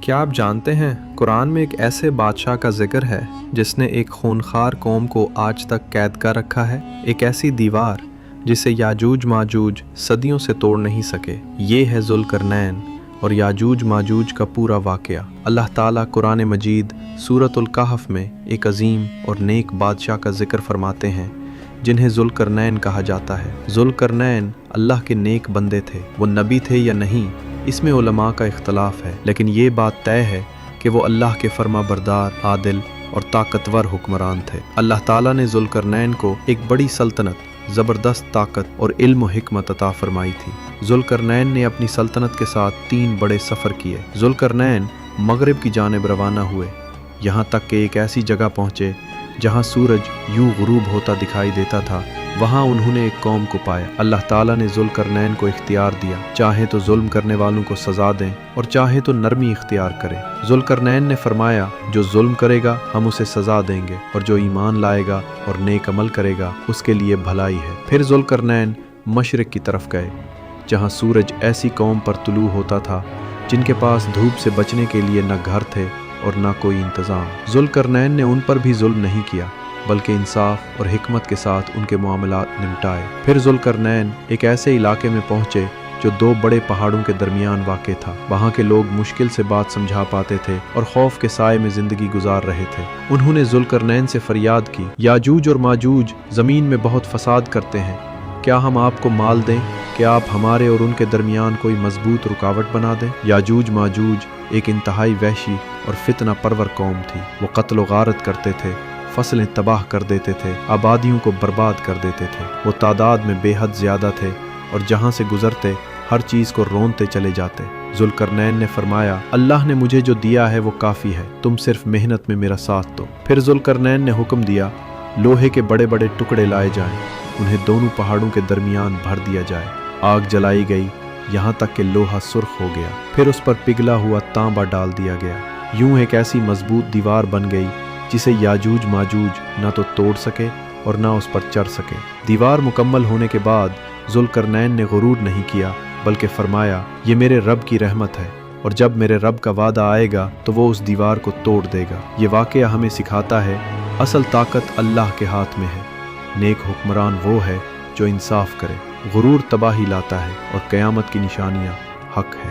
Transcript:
क्या आप जानते हैं कुरान में एक ऐसे बादशाह का जिक्र है जिसने एक खूनखार कौम को आज तक कैद कर रखा है, एक ऐसी दीवार जिसे याजूज माजूज सदियों से तोड़ नहीं सके। ये है ज़ुल्करनैन और याजूज माजूज का पूरा वाक़या। अल्लाह ताला कुरान मजीद सूरतुल कहफ में एक अजीम और नेक बादशाह का जिक्र फरमाते हैं जिन्हें ज़ुल्करनैन कहा जाता है। ज़ुल्करनैन अल्लाह के नेक बंदे थे। वो नबी थे या नहीं, इसमें उलमा का इख्तलाफ है, लेकिन ये बात तय है कि वो अल्लाह के फर्मा बरदार, आदिल और ताकतवर हुक्मरान थे। अल्लाह ताला ने ज़ुल्करनैन को एक बड़ी सल्तनत, ज़बरदस्त ताकत और इल्म व हिकमत अता फरमाई थी। ज़ुल्करनैन ने अपनी सल्तनत के साथ 3 बड़े सफ़र किए। ज़ुल्करनैन मगरिब की जानिब रवाना हुए, यहाँ तक कि एक ऐसी जगह पहुँचे जहाँ सूरज यूं गुरूब होता दिखाई देता था। वहाँ उन्होंने एक कौम को पाया। अल्लाह ताला ने ज़ुल्करनैन को इख्तियार दिया, चाहे तो जुल्म करने वालों को सज़ा दें और चाहे तो नरमी इख्तियार करें। ज़ुल्करनैन ने फरमाया, जो जुल्म करेगा हम उसे सज़ा देंगे और जो ईमान लाएगा और नेक अमल करेगा उसके लिए भलाई है। फिर ज़ुल्करनैन मशरिक़ की तरफ गए जहाँ सूरज ऐसी कौम पर तुलू होता था जिनके पास धूप से बचने के लिए न घर थे और ना कोई इंतज़ाम। ज़ुल्करनैन ने उन पर भी जुल्म नहीं किया, बल्कि इंसाफ और हिकमत के साथ उनके मामलात निपटाए। फिर ज़ुल्करनैन एक ऐसे इलाके में पहुँचे जो 2 बड़े पहाड़ों के दरमियान वाक़ था। वहाँ के लोग मुश्किल से बात समझा पाते थे और खौफ के साए में ज़िंदगी गुजार रहे थे। उन्होंने ज़ुल्करनैन से फरियाद की, याजूज और माजूज ज़मीन में बहुत फसाद करते हैं, क्या हम आपको माल दें कि आप हमारे और उनके दरमियान कोई मजबूत रुकावट बना दें। याजूज माजूज एक इंतहाई वहशी और फितना परवर कौम थी। वो कत्ल गारत करते थे, फसलें तबाह कर देते थे, आबादियों को बर्बाद कर देते थे। वो तादाद में बेहद ज़्यादा थे और जहाँ से गुजरते हर चीज़ को रोनते चले जाते। ज़ुल्करनैन ने फरमाया, अल्लाह ने मुझे जो दिया है वो काफ़ी है, तुम सिर्फ मेहनत में मेरा साथ दो। फिर ज़ुल्करनैन ने हुक्म दिया, लोहे के बड़े बड़े टुकड़े लाए जाएं, उन्हें दोनों पहाड़ों के दरमियान भर दिया जाए। आग जलाई गई, यहाँ तक कि लोहा सुर्ख हो गया। फिर उस पर पिघला हुआ तांबा डाल दिया गया। यूं एक ऐसी मजबूत दीवार बन गई जिसे याजूज माजूज ना तो तोड़ सके और ना उस पर चढ़ सके। दीवार मुकम्मल होने के बाद ज़ुल्करनैन ने गुरूर नहीं किया, बल्कि फरमाया, ये मेरे रब की रहमत है और जब मेरे रब का वादा आएगा तो वो उस दीवार को तोड़ देगा। ये वाक़या हमें सिखाता है असल ताकत अल्लाह के हाथ में है। नेक हुक्मरान वो है जो इंसाफ करे। गुरूर तबाही लाता है और क़यामत की निशानियाँ हक है।